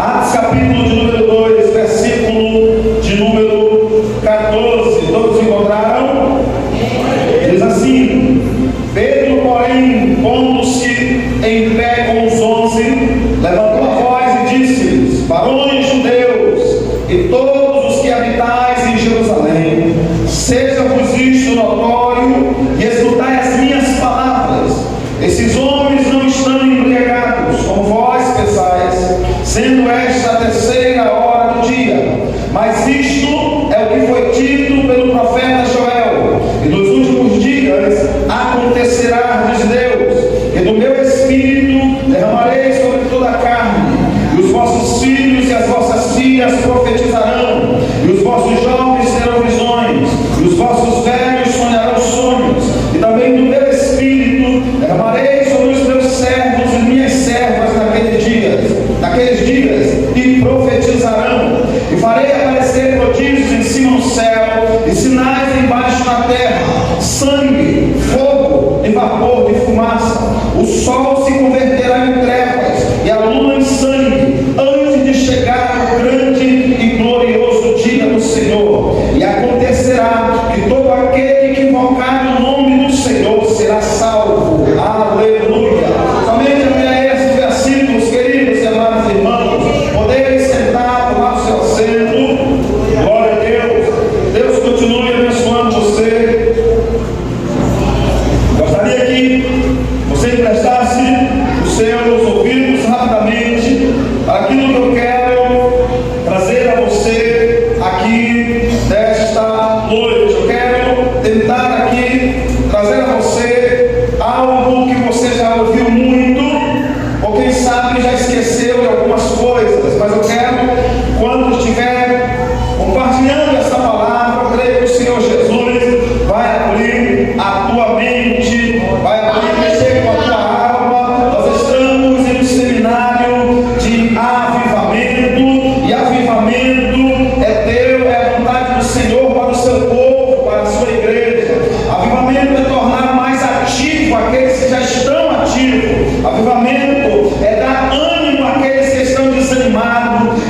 Atos capítulo de número 2, versículo de número 14. Todos encontraram? Diz assim: Pedro, porém, pondo-se em pé com os 11, levantou a voz e disse-lhes: Varões judeus e todos os que habitais em Jerusalém, seja-vos isto notório e escutai as minhas palavras. Esses homens não estão embriagados, como vós pensais, sendo esta a terceira hora do dia. Mas isto é o que foi dito pelo profeta Joel: e nos últimos dias acontecerá, diz Deus, que do meu Espírito derramarei sobre toda a carne, e os vossos filhos e as vossas filhas profetizarão, e os vossos jovens terão visões, e os vossos velhos sonharão sonhos, e também do meu Espírito derramarei sobre os meus servos e minhas servas naqueles dias, e profetizarão, e farei aparecer prodígios em cima do céu, e sinais embaixo na terra, sangue, fogo e vapor de fumaça. O sol se converterá em trevas, e a lua em sangue, antes de chegar o grande e glorioso dia do Senhor. E acontecerá que todo aquele que invocar o nome do Senhor será salvo. Aleluia. Somente até esses versículos, queridos e amados irmãos, poderem sentar, tomar o seu assento. Glória a Deus. Deus continue abençoando você. Gostaria que você emprestasse os seus ouvidos rapidamente para aquilo que eu quero trazer a você aqui nesta noite. Eu quero tentar aqui trazer a você algo que você já ouviu muito, ou quem sabe já esqueceu de algumas coisas, mas eu quero, quando estiver compartilhando essa palavra, eu creio que o Senhor Jesus vai abrir a tua mente, vai abrir, mexer com a tua alma. Nós estamos em um seminário de avivamento, e avivamento é a vontade do Senhor para o seu povo, para a sua igreja. Avivamento é tornar mais ativo aqueles que já estão ativos. Avivamento é dar ânimo àqueles que estão desanimados.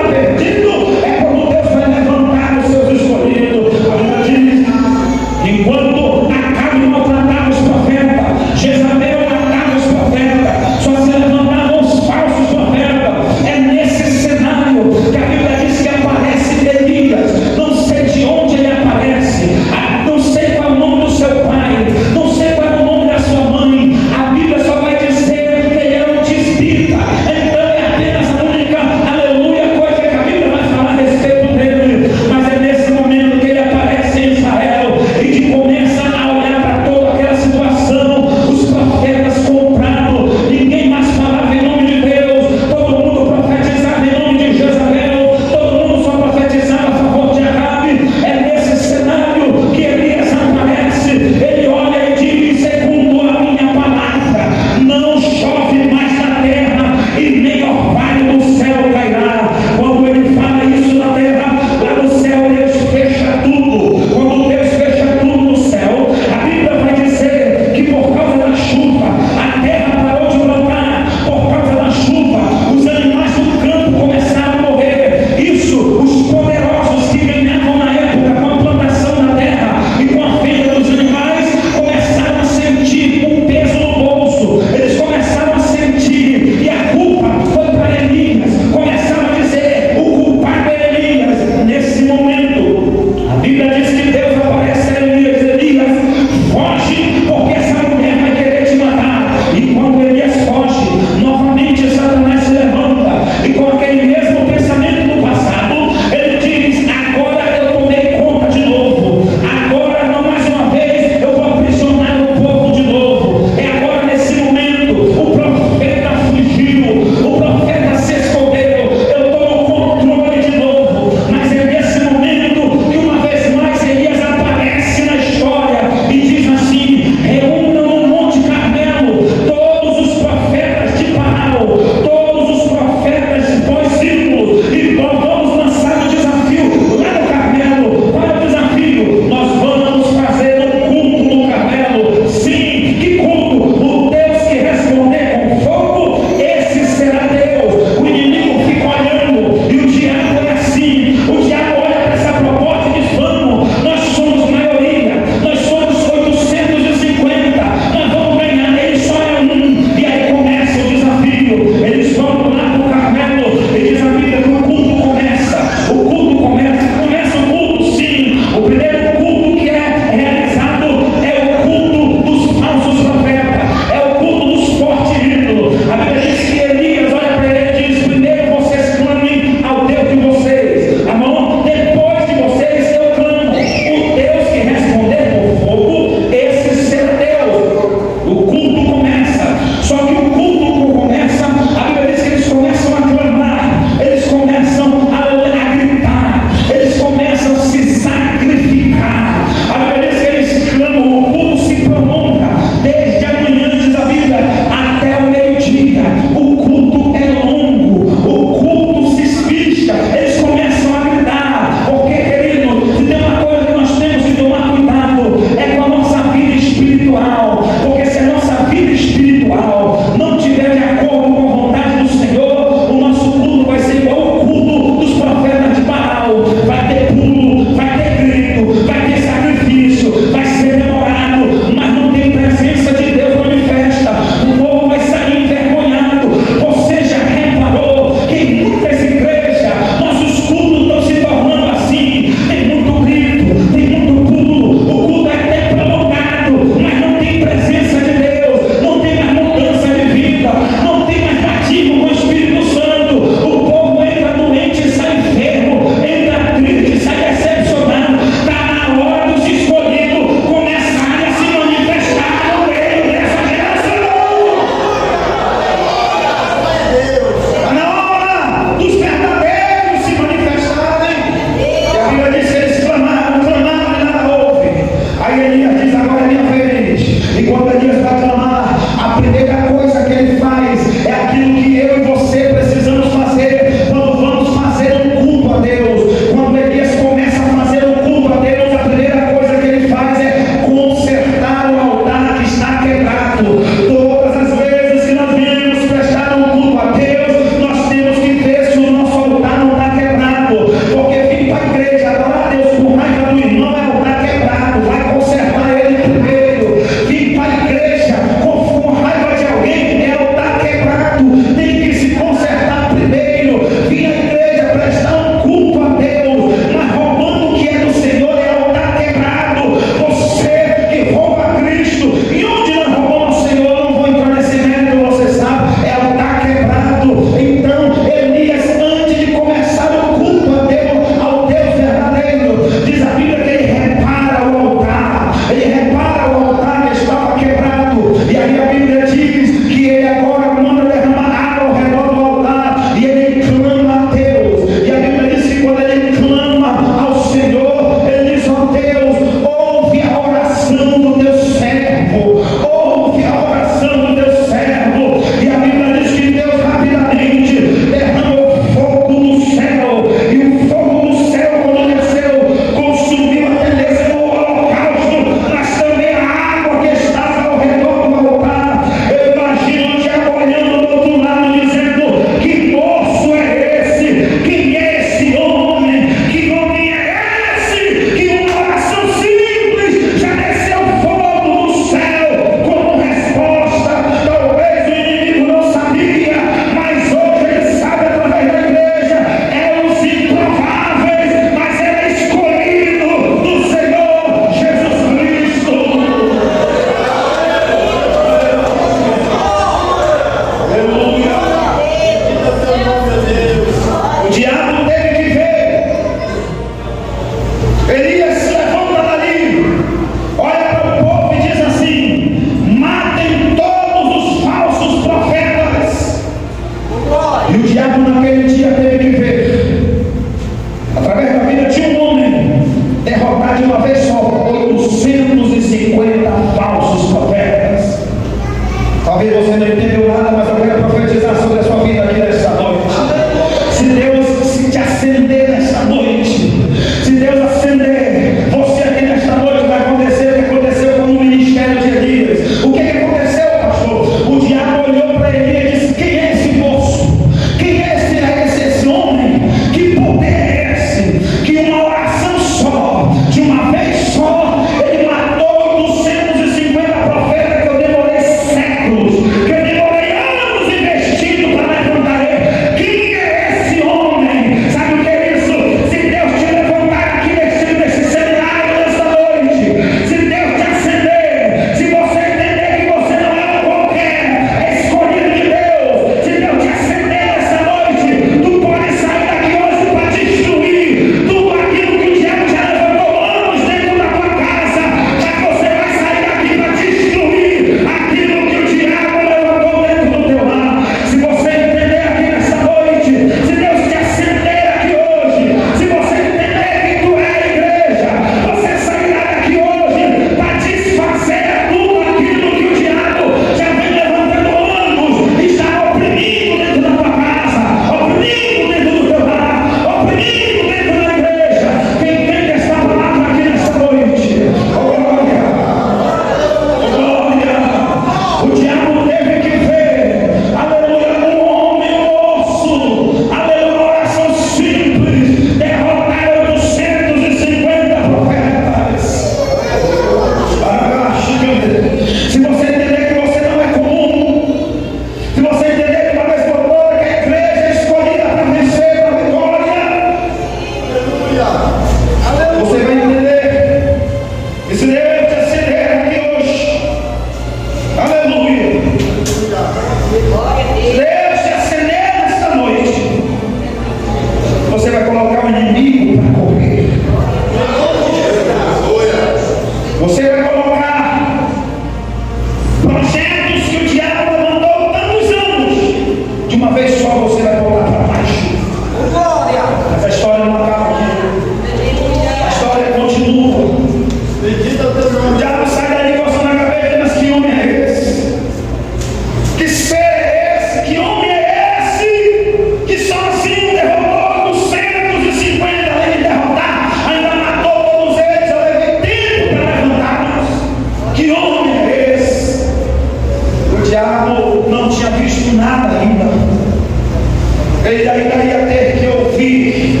ouvir.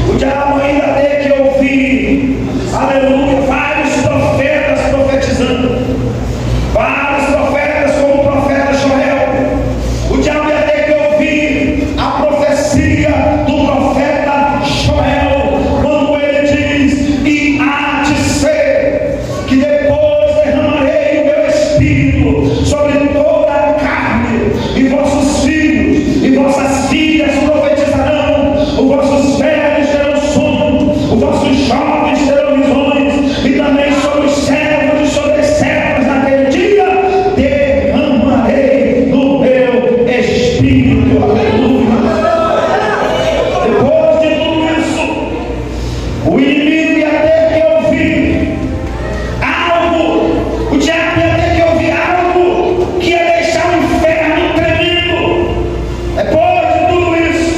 O diabo ainda tem que ouvir, aleluia, vários profetas profetizando, vários profetas como o profeta Joel. O diabo ia ter que ouvir a profecia do profeta Joel, quando ele diz: e há de ser que depois derramarei o meu espírito sobre toda a carne, e vossos filhos e vossas filhas profetizarão, os vossos velhos terão sono, os vossos jovens terão visões, e também sobre os servos e sobre as servas naquele dia derramarei do meu espírito. Aleluia. Depois de tudo isso, o inimigo ia ter que ouvir algo, o diabo ia ter que ouvir algo que ia deixar o inferno tremendo. Depois de tudo isso,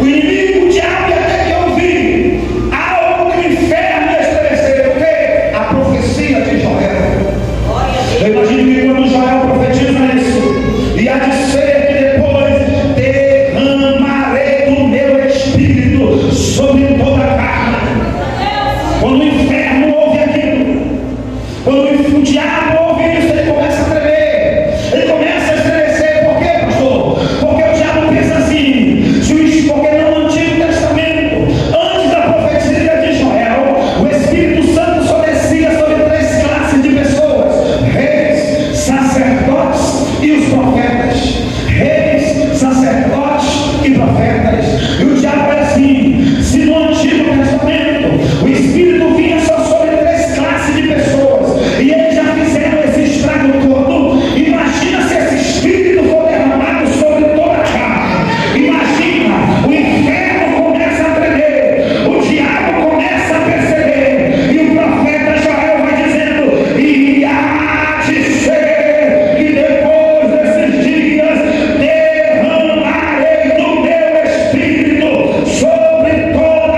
o inimigo, o diabo ia ter que ouvir algo que o inferno ia estabelecer. O quê? A profecia de Joel. Eu imagino que quando Joel profetiza isso, e há de ser que depois derramarei do meu espírito sobre toda a carne. Quando o inferno ouve aquilo, quando o diabo ouve isso, ele começa a tremer, ele começa a estremecer. Por quê, pastor? Porque o diabo pensa assim: porque no Antigo Testamento, antes da profecia de Joel, o Espírito Santo só descia sobre 3 classes de pessoas: reis, sacerdotes e os profetas. Reis, sacerdotes e profetas. E o diabo é assim: se no Antigo Testamento o Espírito vinha só sobre 3 classes de pessoas, e eles já fizeram esse estrago todo, imagina se esse Espírito for derramado sobre toda a carne. Imagina, o inferno começa a tremer, o diabo começa a perceber, e o profeta Joel vai dizendo: e há de ser que depois desses dias derramarei do meu espírito sobre toda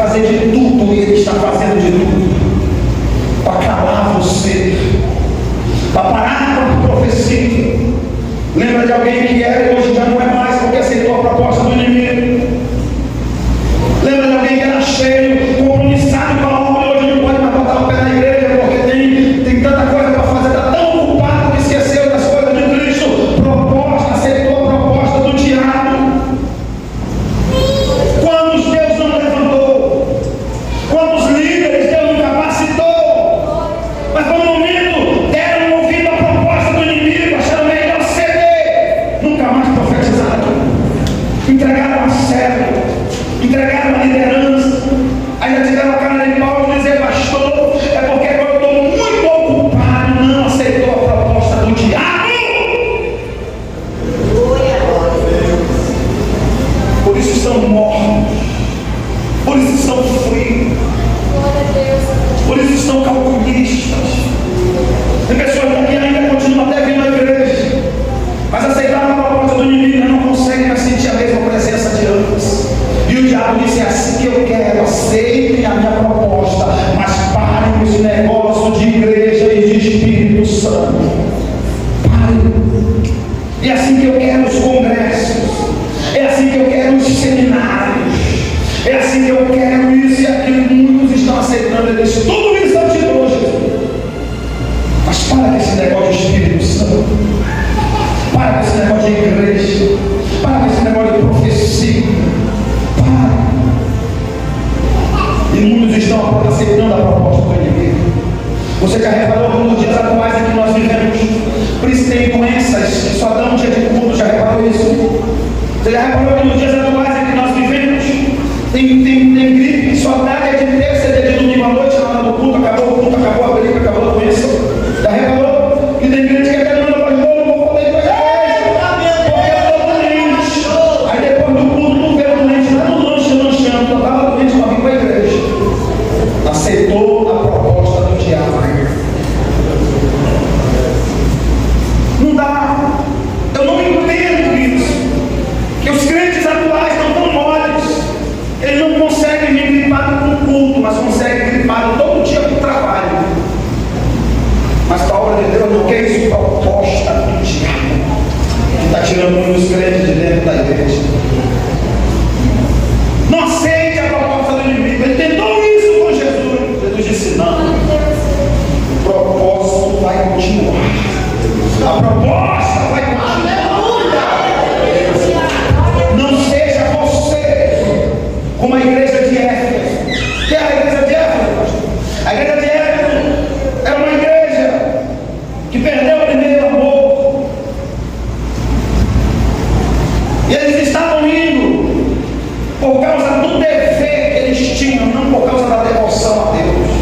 fazer de tudo, e Ele está fazendo de tudo para calar você, para parar com a profecia. Lembra de alguém que era e hoje já não é mais, porque aceitou a proposta do inimigo? Lembra de alguém que era cheio, compromissado com a obra e hoje não pode mais botar o pé na igreja porque tem tanta coisa para fazer, está tão ocupado que esqueceu das coisas de Cristo? Aceitou a proposta do diabo. Quantos Deus não levantou? Quantos líderes Deus não capacitou? Mas por um momento deram ouvido à proposta do inimigo, acharam melhor ceder, nunca mais profetizaram, entregaram a servo, entregaram a liderança, ainda tiveram a cara de pau de dizer: pastor, é porque eu estou muito ocupado. Não aceitou a proposta do diabo. Por isso estão mortos, por isso estão frios, por isso estão calculistas. Tem pessoas que ainda continuam até vindo à igreja, mas aceitaram a proposta do inimigo, não conseguem mais sentir a mesma presença de antes. E o diabo disse: é assim que eu quero, aceitem a minha proposta, mas parem com esse negócio de igreja e de Espírito Santo. Parem. E é assim que eu quero os congressos, é assim que eu quero os seminários, é assim que eu quero isso e aquilo. Muitos estão aceitando. Ele disse: tudo isso eu te dou, Jesus. Mas para com esse negócio de Espírito Santo, para com esse negócio de igreja, para com esse negócio de profecia. E muitos estão aceitando a proposta do inimigo. Você já reparou que nos dias atuais em que nós vivemos, por isso tem doenças que só dão um dia de culto? Já reparou isso? Você já reparou que nos dias atuais em que nós vivemos, tem gripe que só dá dia de terça, dia de domingo à noite, na hora do culto, acabou a gripe, acabou a doença. Já reparou? E tem gente que até não pode, não vou poder ir para a igreja, porque eu estou doente. Aí depois do culto, não vê o doente lá no lanche, lanchando, eu estava doente, mas vim para a igreja. Aceitou a proposta do diabo. Não dá. Eu não entendo isso. Que os crentes atuais não tão moles. Eles não conseguem vir gripado com o culto, mas conseguem gripado todo dia com o trabalho. Mas para a obra de Deus não quer isso, proposta do diabo, que está tirando muitos crentes de dentro da igreja. Não aceite a proposta do inimigo. Ele tentou isso com Jesus. Jesus disse: não. O propósito vai continuar. A proposta vai continuar. Não seja você como a igreja de Éfeso. Que é a igreja de Éfeso? A igreja de Éfeso era uma igreja que perdeu o primeiro amor. E eles estavam indo por causa do dever que eles tinham, não por causa da devoção a Deus.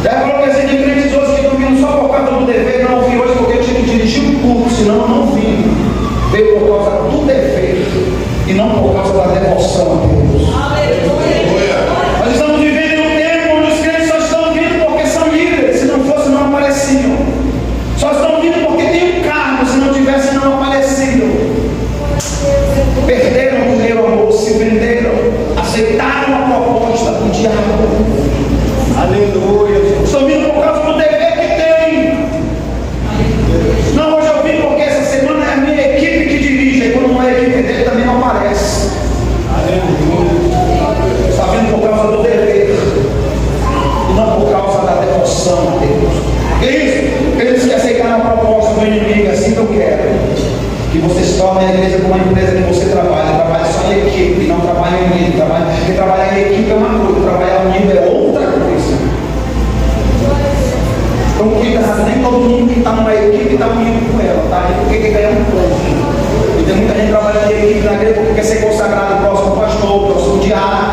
Já falou que assim, de crentes hoje que estão vindo só por causa do dever. Não vim hoje porque eu tinha que dirigir o culto, senão eu não vim. Veio por causa do dever e não por causa da devoção a Deus. Nós estamos vivendo em um tempo onde os crentes só estão vindo porque são líderes. Se não fosse, não apareciam. Só estão vindo porque tem um cargo. Se não tivesse, não apareciam. Perderam o primeiro amor, se venderam, aceitaram a proposta do diabo. Aleluia. Estão vindo por causa do dever que tem. Não, hoje eu vim porque essa semana é a minha equipe que dirige. E quando não é a equipe dele, também não aparece. Aleluia. Está vindo por causa do dever e não por causa da devoção a Deus. Que isso? Eles que aceitaram a proposta do inimigo, assim que eu quero. Que você se torne a igreja como uma empresa que você trabalha só em equipe, não trabalha unido. Porque trabalhar em equipe é uma coisa, trabalhar unido é outra coisa. Então cuidado, nem todo mundo que está numa equipe está unido com ela, tá? E porque quer ganhar um ponto. E tem muita gente trabalhando em equipe na igreja porque quer ser consagrado, próximo pastor, próximo diácono.